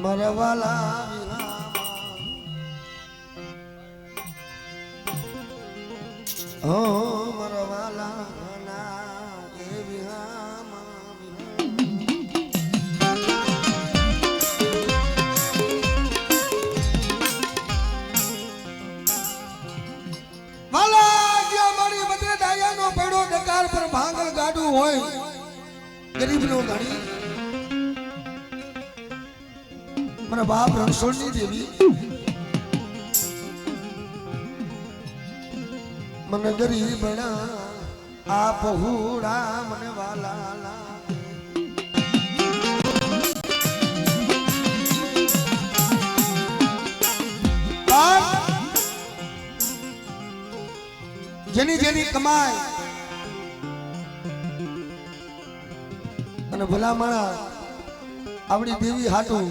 મરવાલા હો મરવાલા ના એ વિહામા વાલા જ્યાં મારી બધે ડાયાનો પેડો ડકાર પર ભાંગલ ગાડું હોય ગરીબનો ધણી મારા બાપ રણછોડની દેવી મને ગરીબના આ પહોળા મને વાલા જેની જેની કમાય અને ભલામણા આવડી દેવી હાટું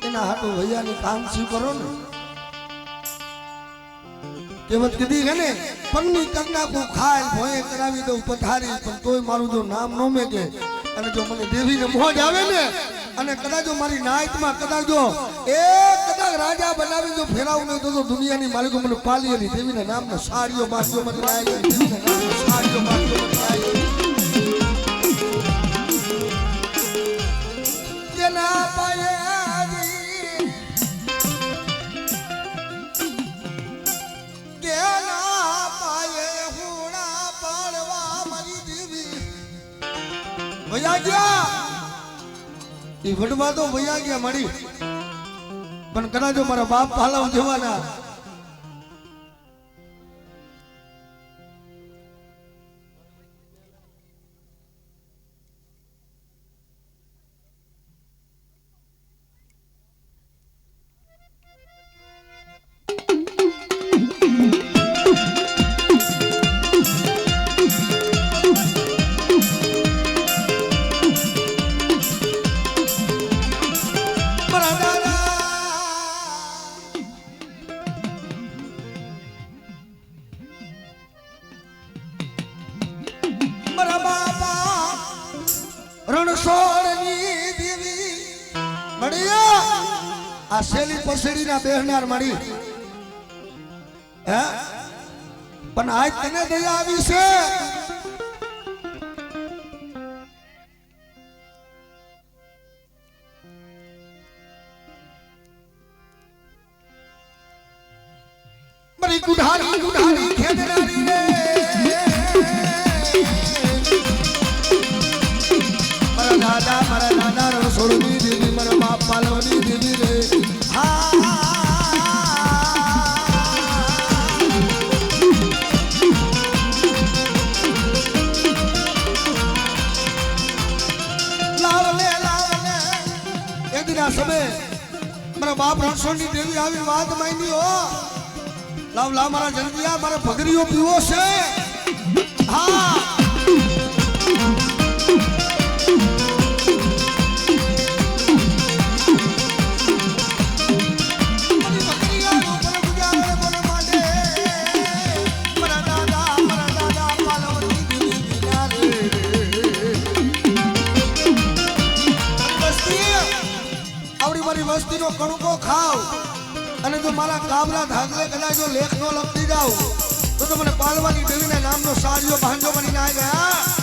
એના હાટું ભૈયાની કામ શું કરો ને કહેવત કીધી છે ને પગની કરના ખાય ભોય કરાવી દઉં પથારી પણ તોય મારું જો નામ ન મેકે અને જો મને દેવીને મોજ આવે ને અને કદાચ જો મારી નાયતમાં કદાચ જો કદાચ રાજા બનાવી જો ફેરાવું નહીં તો દુનિયાની માલિકો મને પાલીએલી દેવીના નામનો સાડીઓ બાંધ્યો મને લાવી દેવીના નામનો સાડીઓ બાંધ્યો મને લાવી કેના પાયે ભૈયા ગયા એ વડવા તો ભૈયા ગયા મળી પણ કદાચ મારા બાપ પાલવ જવાના રણછોડની દેવી મળ્યા આ શેલી પસેડીના બેહનાર મળી હે પણ આજ તને દયા આવી છે મારી ગુઢારી ખેદનારી રે મારા દાદા રણછોડની દેવી મારા બાપ પાલવની દેવી રે લાવલે એ દિના સમય મારા બાપ રણછોડની દેવી આવી વાત માંડી હો લાવ મારા જલ્દીયા મારા ભગરીઓ પીવો છે હા વસ્તીનો કણકો ખાવ અને જો મારા કાબરા ધાગલે કદાચ જો લેખ નો લખતી જાવ તો મને પાલવાની દેવીના નામનો સાડીઓ ભાંજો બનીને આવી ગયા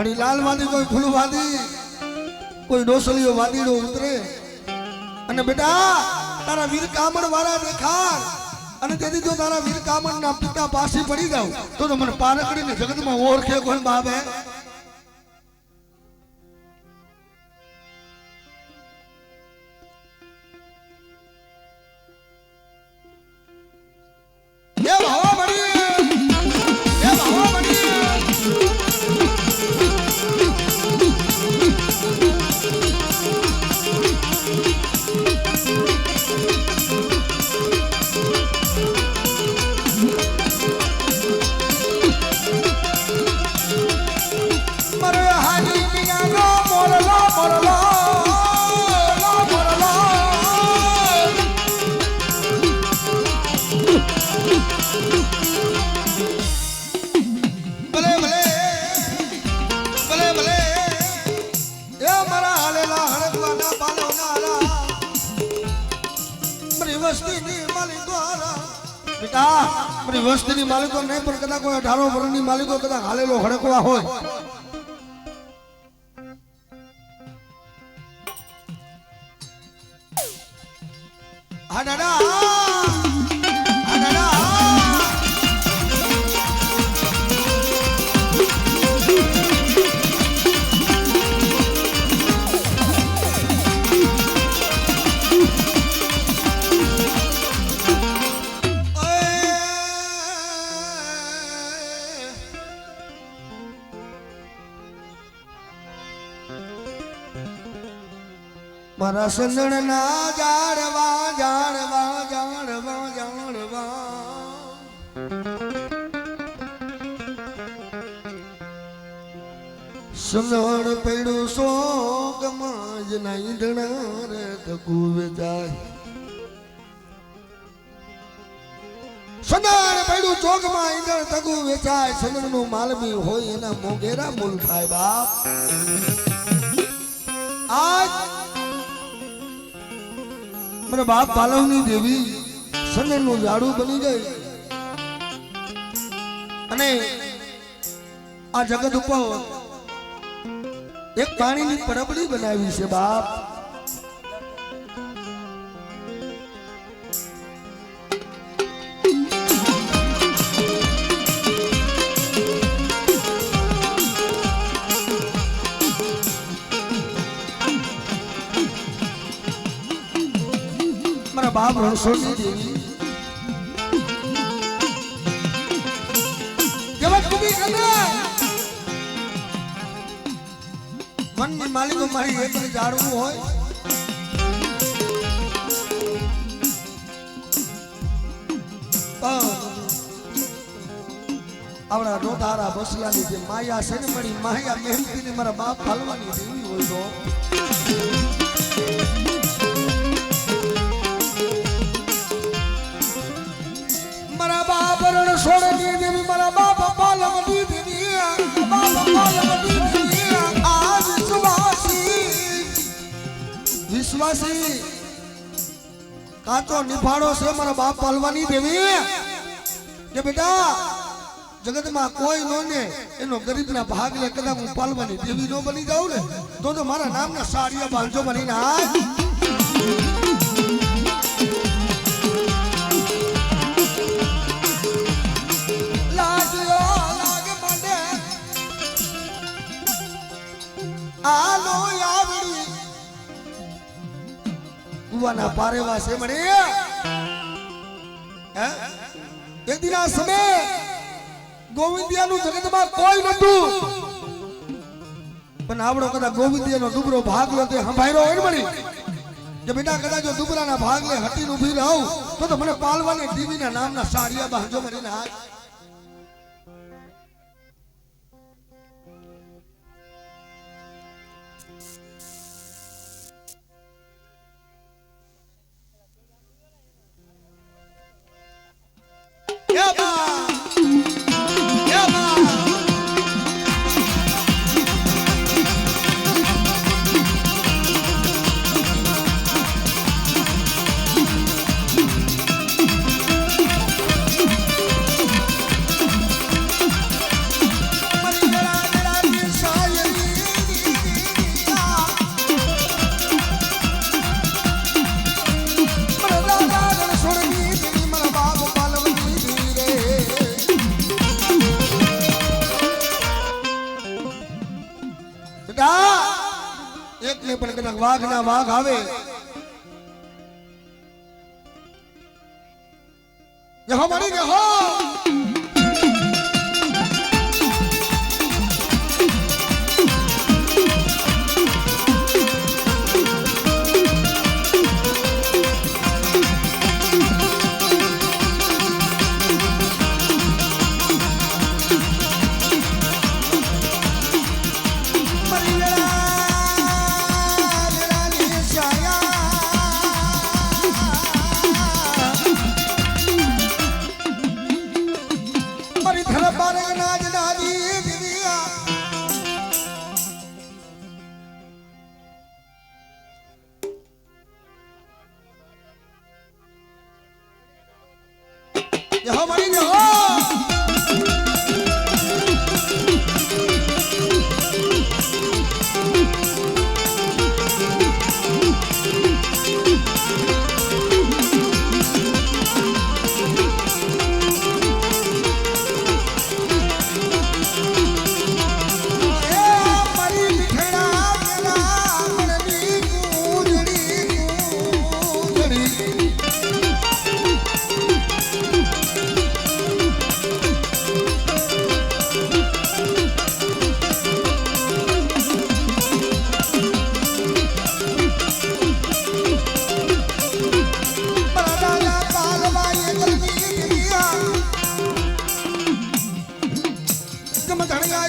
बड़ी लाल वादी कोई फूल वादी कोई डोसलियो वादी रो उतरे अने बेटा तारा वीर कामड़ वाला देखा अने तेदी जो तारा वीर कामड़ ना पिता पासी पड़ी जाओ तो मन पारकड़ी ने जगत में ओळखे कोण बाप है ये भावा बड़ी બેટા મારી વસ્તીની માલિકો નહીં પણ કદાચ કોઈ 18 વર્ષની માલિકો કદાચ હાલેલો હડકવા હોય હા દાદા હા દાદા મારા સંદણના જાણવા જાણવા જાણવા જાણવા સંદણ પડ્યું સોગમાં જ નહીં ધણાર તકું વેચાય સંદણ પડ્યું ચોકમાં ઈંધણ તકું વેચાય સંદણનું માલમી હોય એના મોગેરા મૂલ થાય બાપ આજ મારા બાપ પાલવની દેવી સંદનનું ઝાડું બની ગઈ અને આ જગત ઉપર એક પાણીની પડબડી બનાવી છે બાપ બાપ રણછોડની દેવી કેવત કુબી કદા મનની માલિકો મારી એક જાળવું હોય આવડા રોધારા બસલાની જે માયા છે ને મારી માયા મહેનતીને મારા બાપ ફાલવાની દેવી હોય તો મારા બાપ રણછોડની દેવી મારા બાપ પાલવની દેવી બાપ પાલવની દેવી આ વિશ્વાસી કાચો નિફાડો છે મારા બાપ પાલવાની દેવી કે બેટા જગતમાં કોઈ નો ને એનો ગરીબના ભાગ લે કદાચ હું પાલવાની દેવી નો બની જાઉં ને તો મારા નામના સાડિયા બાંધો બનીને આલો આવડી કુવાના પારેવા છે મને એક દિન આ સમય ગોવિંદિયાનું જગતમાં કોઈ નતું પણ આવડો કદાચ ગોવિંદિયાનો દુબરો ભાગ લો તે સંભાળ્યો હોય ને મળી કે બેટા કદાચ જો દુબરાના ભાગ લે હટીને ઊભી રહું તો મને પાલવાની દેવીના નામના સાડિયા બાંધો મરીને હાથ એક ને પણ કદાચ વાઘ ના વાઘ આવે યહો મરી ગયો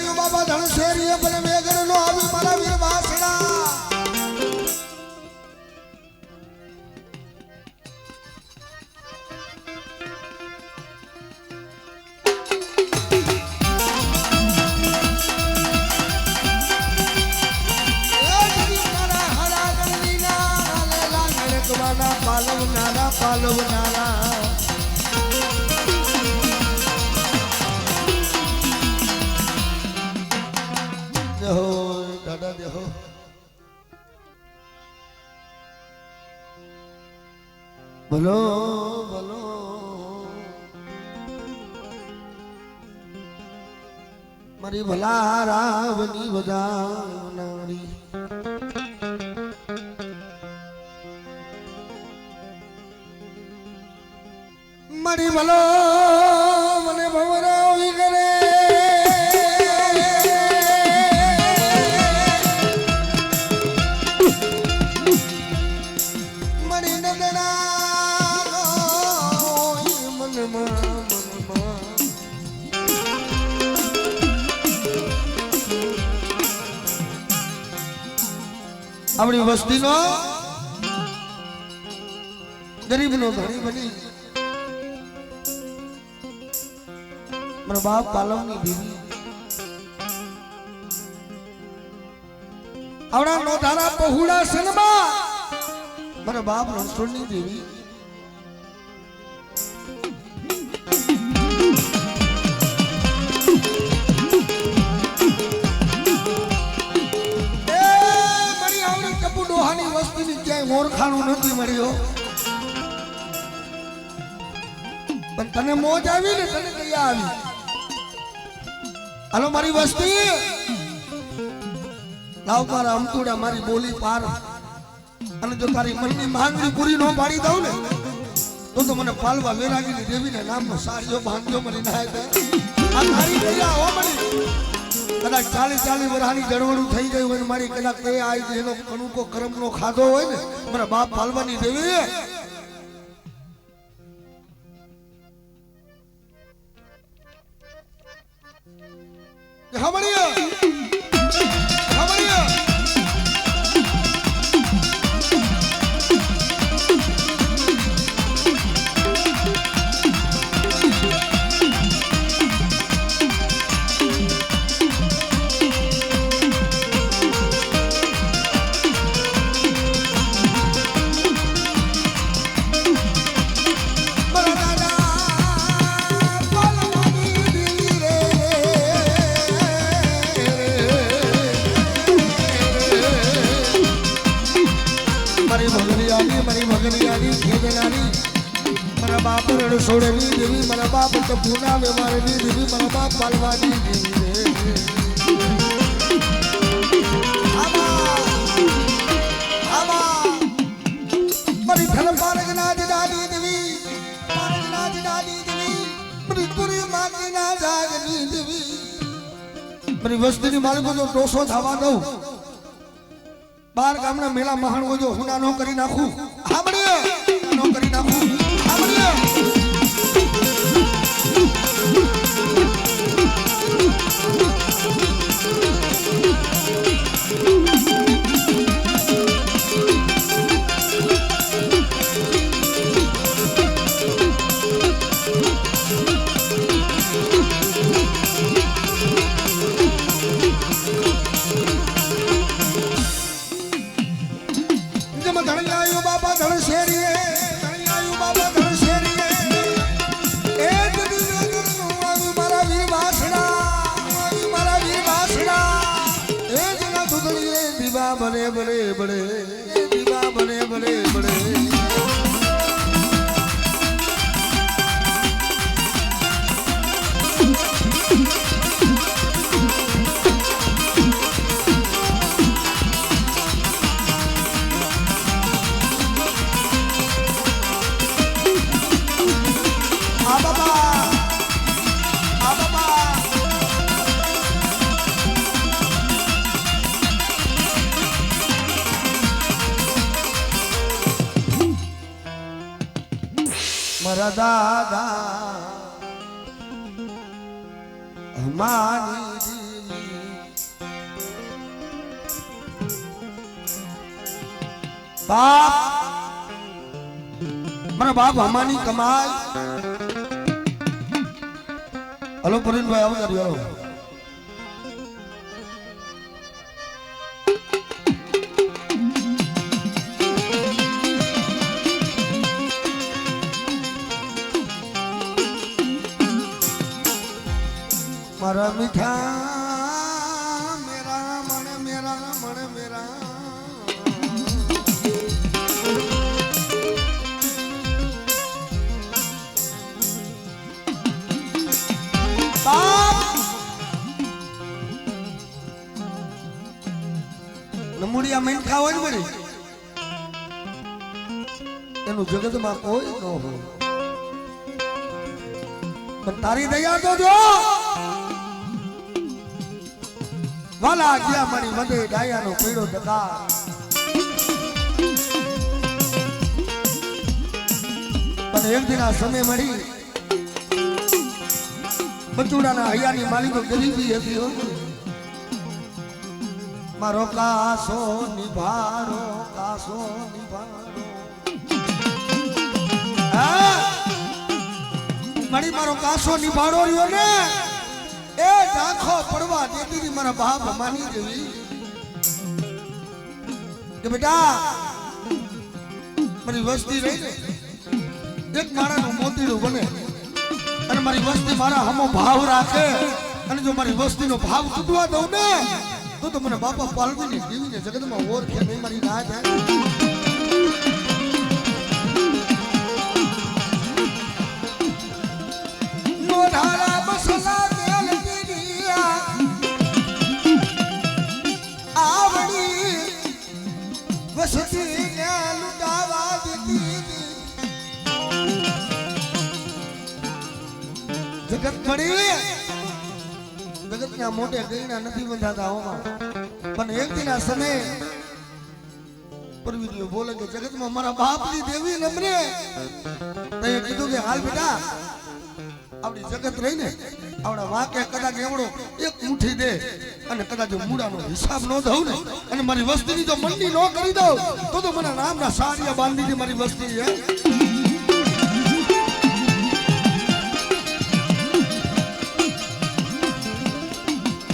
ધણિયાયું બાબા ધણશેરીએ ભલે મેઘર નો આવી મારા વીર વાસણા પાલવનારા પાલવનારા દેહો દાદા દેહો બોલો બોલો મારી ભલા રાવની બધાનારી મારી ભલો મને ભવરાવી કરે મારી નદના મનમાં આપણી વસ્તીનો ગરીબનો ધણી બની મારા બાપ પાલવની દેવી આવડા નોધારા પહોળા સનમાં મારા બાપ રણછોડની દેવી મારી આવડી ટપુ ડોહાની વસ્તીની ક્યાંય ઓળખાણું નથી મળ્યો પણ તને મોજ આવી ને તને કયા આવી હાલો મારી વસ્તી લાવ મારા અમતુડા મારી બોલી પાર અને જો તારી મનની માંગણી પૂરી ન પાડી દઉં ને તો મને પાલવા વેરાગીની દેવીને નામનો સારીઓ બાંધજો મરી ના આ તારી કયા હો મળી કદાચ 40 વર્ષની જળવડું થઈ ગયું હોય મારી કદાચ તે આવી એનો કણુકો કરમનો ખાધો હોય ને મારા બાપ પાલવાની દેવી હમણીએ હમણીએ રણછોડની દેવી મારા બાપ ટપુના વ્યવહારની દેવી મારા બાપ પાલવાની દેવી મારી ધન પારગના જડાની દેવી પારગના જડાની દેવી મારી પુરી માગીના જાગની દેવી મારી વસ્તીની માલિકો જો દોષો થવા દઉં બાર ગામના મેળા મહાણો જો હુના નો કરી નાખું સાંભળીએ નો કરી નાખું સાંભળીએ ધણિયાયું બાબા ધણશેરીએ ધણિયાયું બાબા ધણશેરીએ એ મારા વીર વાસણા મારા વીર વાસણા એ જના દુધડીએ દીવા બને બને બને દીવા બને બને બને મારા દાદા હમારી બાપ મારા બાપ હમાની કમાય. હલો પ્રવીણભાઈ આવો તારી હાલો. મારા મીઠા મેરા મણ મેરા મણ મેરા નમુડિયા મીઠા હોય ને બધી એનું જગતમાં કોઈ ન હોય પણ તારી દયા તો જો વાલા ગયા મારી મદે ડાયાનો પીડો ટકા પણ એક દિન આ સમય મળી બચુડાના હૈયાની માલિકો ગરીબી હતી હો. મારો કાસો નિભારો મારી મારો કાસો નિભાડો રહ્યો ને એ ઝાંખો પડવા દેતી મારા બાપ માની દેવી કે બેટા મારી વસ્તી રહી ને એક માણાનું મોતીડું બને અને મારી વસ્તી મારા હમો ભાવ રાખે અને જો મારી વસ્તીનો ભાવ તૂટવા દઉં ને તો મને બાપા પાલવીને જીવીને જગતમાં ઓળખે નહીં મારી ના જાય. નોઢારા બસલા તેલ પીડિયા આવડી વસતીને લૂંટાવા દીધી જગત પડી જગતના મોટે ગઈના નથી બંધાતા હોમાં પણ એક દિન આ સમય પરવીડીઓ બોલે કે જગતમાં મારા બાપની દેવી નમરે તો એ કીધું કે હાલ બેટા આપણી જગત રહીને આવડા વાકે કદાચ એવડો એક મુઠ્ઠી દે અને કદાચ મૂડાનો હિસાબ ન દઉં ને અને મારી વસ્તીની જો મંડી ન કરી દઉં તો મને નામના સારિયા બાંધી દે મારી વસ્તી હે.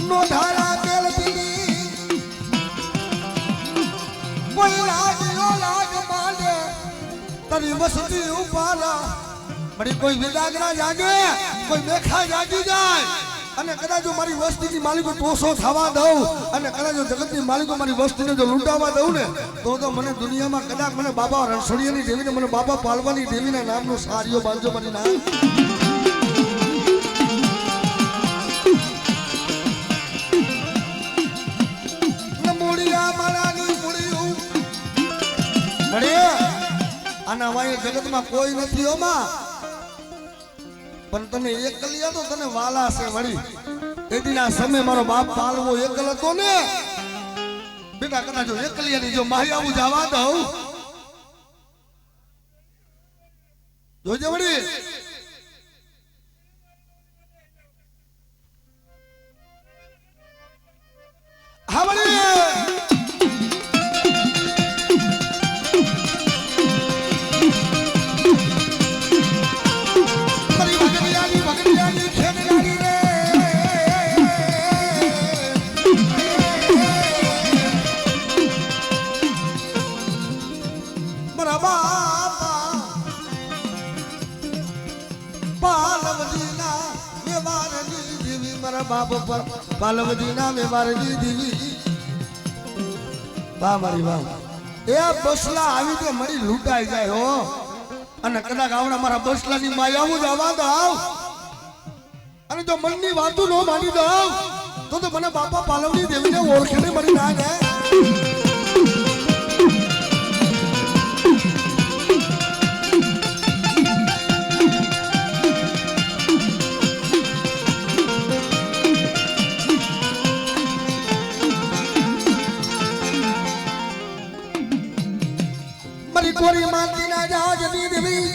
નોઢારા તેલ પીડી કોઈ લાગ્યો લાગ માંડે તારી વસ્તી ઉપારા મારી કોઈ વિદાગરા જાગે કોઈ મેખા જાગી જાય અને કદાચ જો મારી વસ્તીની માલિકો ટોસો થવા દઉં અને કદાચ જો જગતની માલિકો મારી વસ્તીને જો લૂંટાવા દઉં ને તો મને દુનિયામાં કદાચ મને બાબા રણછોડિયાની દેવીને મને બાબા પાલવાની દેવીના નામનો સારિયો બાંધજો મારી નામ. આના વાય જગતમાં કોઈ નથી હોમાં પણ તને એકલિયા તો તને વાલા છે વળી એદીના સમય મારો બાપ પાલવો એકલ હતો ને બેટા કદાચ જો એકલિયાની જો માહિયાવું જવા દઉં જોજે વળી હા વળી બાપ પર પાલવદીના મેવારની દીવી બા મારી બા એ બસલા આવી તો મરી લૂંટાઈ જાય હો અને કદાચ આવડા મારા બસલાની માયાવું જવા દઉં અને જો મનની વાતો ન માની દઉં તો મને બાપા પાલવની દેવીને ઓળખે ને મરી ના જાય. કોરી માતી ના જાજ દેવી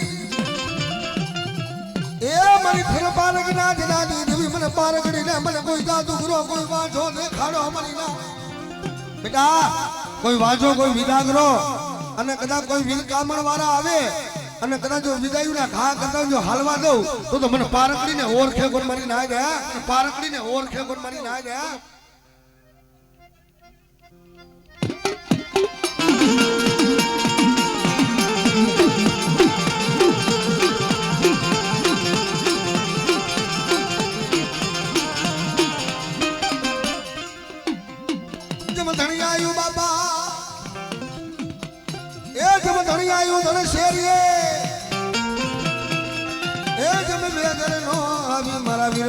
એ મારી ફિર પારગ ના જના દેવી મને પારગડી ને મને કોઈ જાદુ ગુરો કોઈ વાંચો દેખાડો અમારી ના બેટા કોઈ વાંચો કોઈ વિદાગરો અને કદાચ કોઈ વીર કામણ વાળા આવે અને કદાચ જો વિદાયુના ઘા કરતા જો હાલવા દઉં તો મને પારકડીને ઓળખે કોણ મારી ના ગયા, પારકડીને ઓળખે કોણ મારી ના ગયા.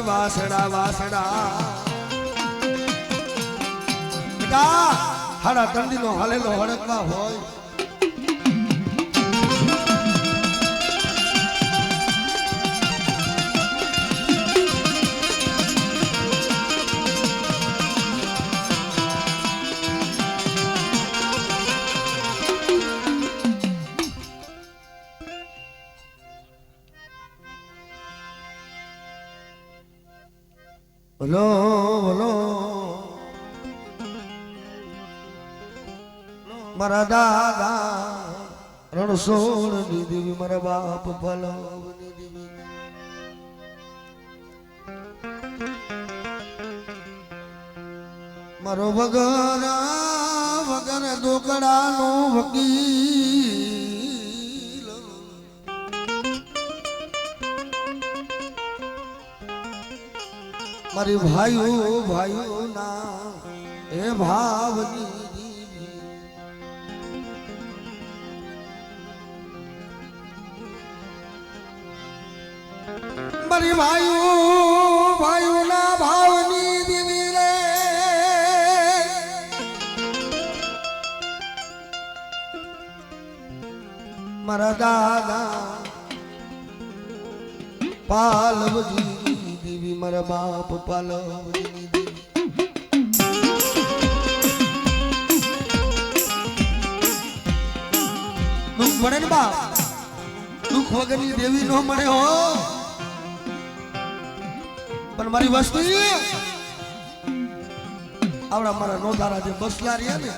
વાસડા વાસડા બેટા હાડા તંડીનો હાલેલો હડકવા હોય બોલો બોલો મારા દાદા રણછોડ દેવી મારા બાપ ભલવની દેવી મારો વગર વગર દોકડાનો વકીલ મારી ભાઈઓ ભાઈઓ ના એ ભાવની મારી ભાઈઓ ભાઈઓ ના ભાવની દેવી રે મારા દાદા પાલવજી દેવી મારા બાપ પાલવજી દુઃખ મળે ને બાપ દુઃખ વગરની દેવી નો મળે હો પણ મારી વસ્તુ આવડા મારા નોધારા જે બસલા રહ્યા ને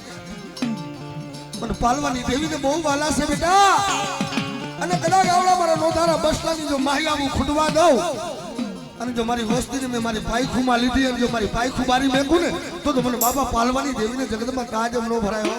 મને પાલવાની દેવીને બહુ વાલા છે બેટા અને કદાચ આવડા મારા નોધારા બસલાની જો માહિયા હું ખૂટવા દઉં અને જો મારી વસ્તીને મેં મારી પાયખુમાં લીધી અને જો મારી પાયખું બારી મેકું ને તો મને બાપા પાલવાની દેવીને જગતમાં કાજ એમ ન ભરાયો.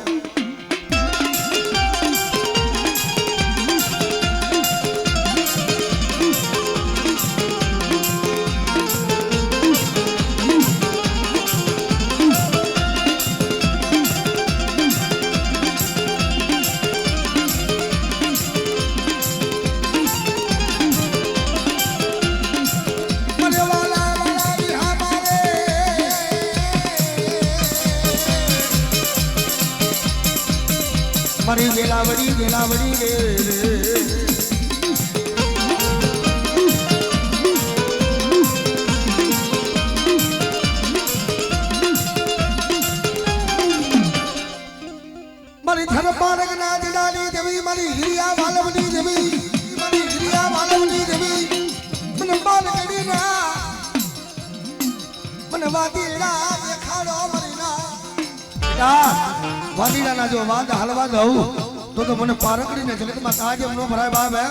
મારી વેલાવડી વેલાવડી રે મારી ધરપારક ના દિલાલી દેવી મારી હિરિયા વાલવડી દેવી મારી હિરિયા વાલવડી દેવી મને બાલકડી ના મને વાદીડા દેખાડો મારી ના વાદીડાના જો વાદ હલવા દઉં તો મને પારકડીને જગતમાં તાજ એમ નો ભરાય બાપ હે.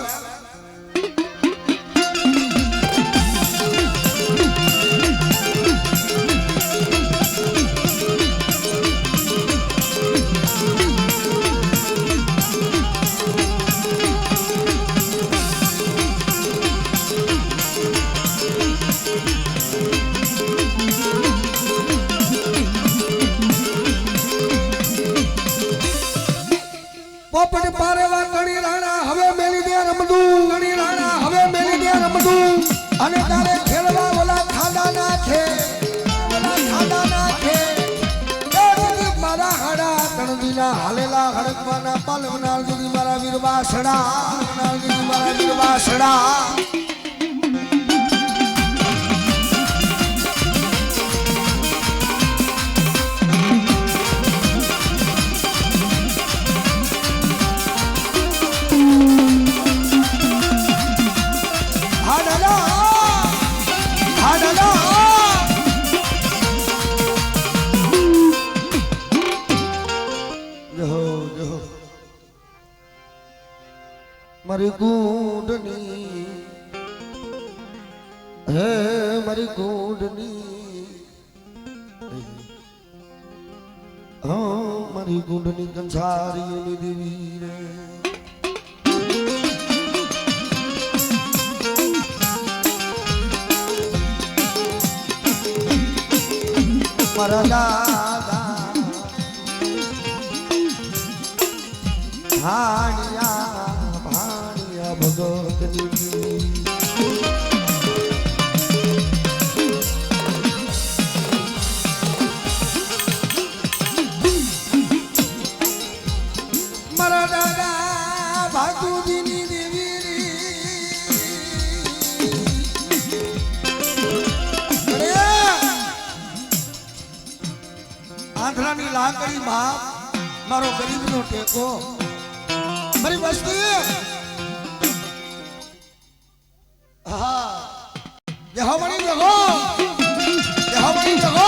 પોપટ પારેવા ગણી રાણા હવે મેલી દે રમદું ગણી રાણા હવે મેલી દે રમદું અને તારે ખેલવા ઓલા ખાડા નાખે મારા હાડા તણદીના હાલેલા હડકવાના પાલવનાર દીદી મારા વીર વાસડા મારા વીર વાસડા મારી કુંડની હે મારી કુંડની હા મારી કુંડની કંસારીઓની દેવી રે મારા દાદા ભાણિયા ભાણિયા ભગતની મારા દાદા ભાતુજીની દેવી આંધળાની લાકડી બાપ મારો ગરીબનો ટેકો મારી વસ્તી હા યહોવાની જગો યહોવાની જગો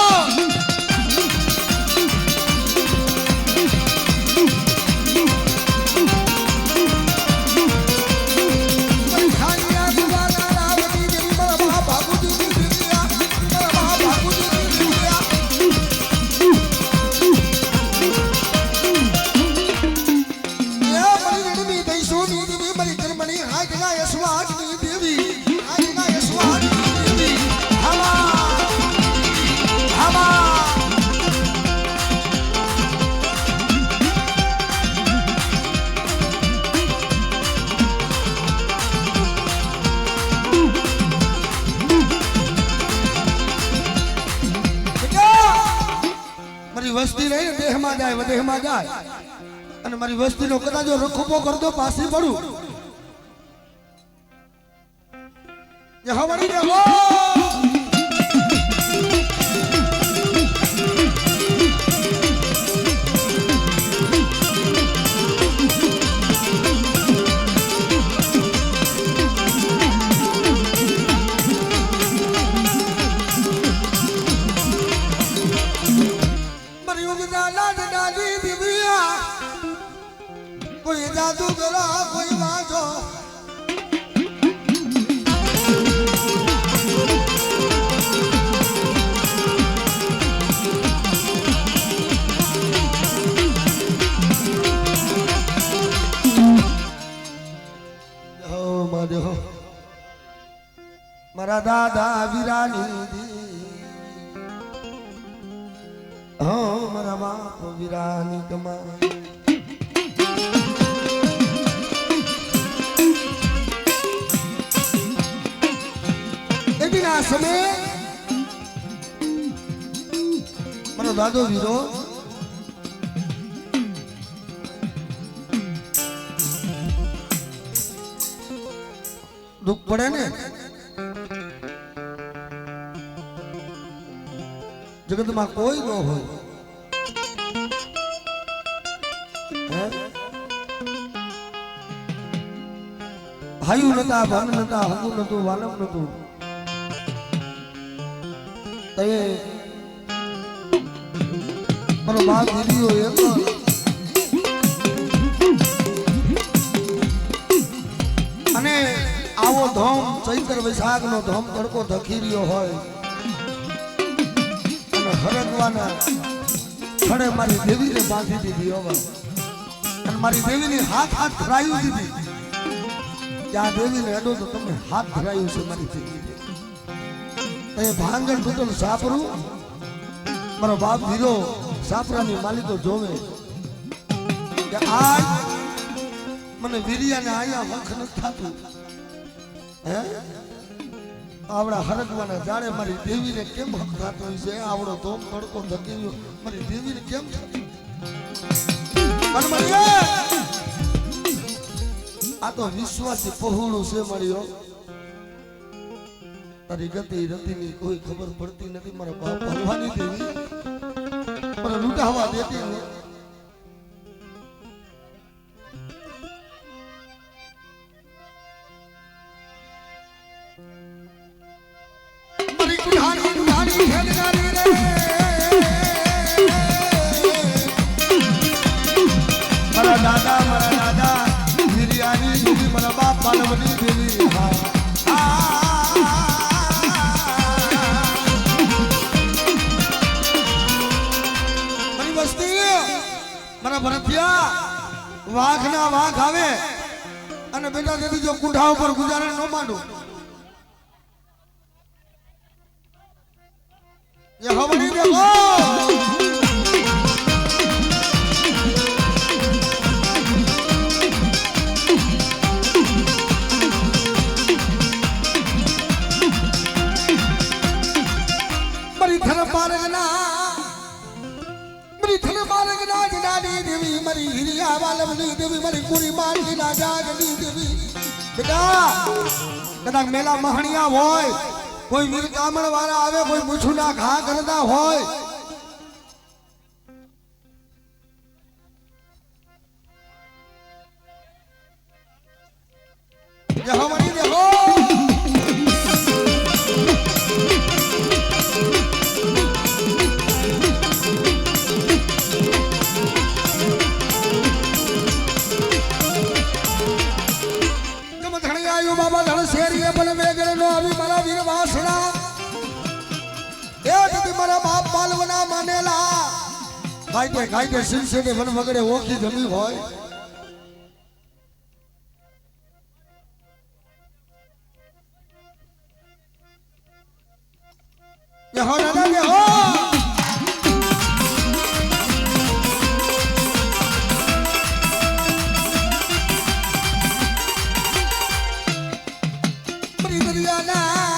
વસ્તી રહી દેહમાં જાય વદેહમાં જાય અને મારી વસ્તીનો કદાચ જો રખોપો કરતો પાછી પડું યહોવાની જગો कोई जादूगरा कोई वाजो मारा दादा वीरानी हाँ मारा बाप वीरानी कमा समय मारो दादो वीरो दुख पड़े ने जगत में कोई न हो हायु नता भन नता हकु नतु वालम नतु मारो बाप दीदी हो एक अने आवो धोम चैत्र वैशाख नो धोम तड़को धखीरियो होय अने हरगवाना खड़े मारी देवी ने बांधी दीदी होवा अने मारी देवी ने हाथ हाथ धरायु दीदी क्या देवी ने अडो तो तमने हाथ धरायु से मारी देवी भांगण टूटल सापरू मारो बाप वीरो सापरा नी मालिको जोवे के आज मने वीरिया ने आया वख न थातु हैं आवड़ा हरकवाना जाने मारी देवी ने केम हक थातो छे आवड़ो धोम तड़को धकेरियो मारी देवी ने केम थातु मन मरिया आ तो विश्वासी पहुळू छे मरियो तारी गति रति नी कोई खबर पड़ती नहीं मारा बाप भगवानी देवी पर लूटा हवा देती नहीं मरी कुहानी खेलगारी रे मारा दादा बिरयानी मारा વાઘના વાઘ આવે અને બેટા તેથી જો કુંઢા ઉપર ગુજારે ન માંડું ये हमारी देखो मरी थर पारगना जनानी देवी मरी हिरिया वालवनी देवी मरी पूरी मांगी ना जागनी देवी बेटा कदा मेला महणिया હોય કોઈ વીર કામણ વાળા આવે કોઈ મૂછું ના ઘા કરતા હોય જહો મણી દેખો ગમ ધણી આયુ બાબા ધણ શેરીએ પણ મેગળ નો આવી મારા વીર વાસણા મારા બાપ પાલવના માનેલા કાયદે સિલસિલે વન વગડે ઓખી જમી હોય યહો દાદા યહો બરી દરિયાના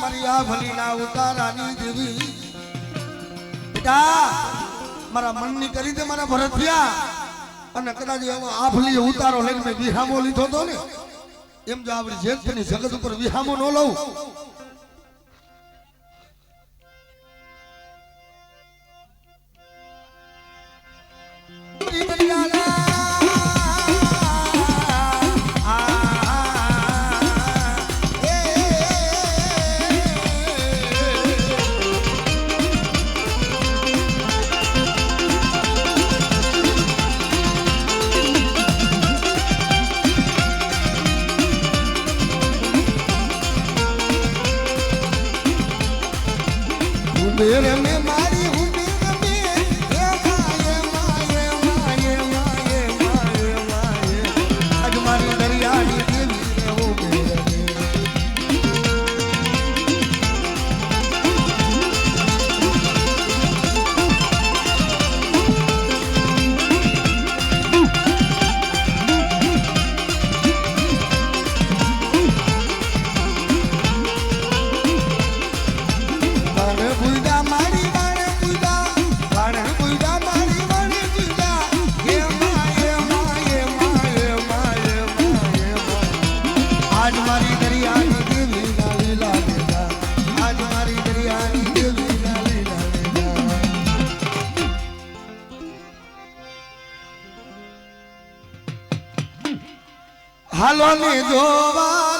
મરિયા ભલીના ઉતારાની દેવી બેટા મારા મનની કરી દે મારા ભરતિયા અને કદાચ આફલી ઉતારો લઈને મેં વિહામો લીધો તો ને એમ જો આપણી જેઠની જગત ઉપર વિહામો ન લઉં मेरे में मारी हूँ मेरे में माये आज मारी दरियानी देवी रे वो मेरे હાલો ને જોવા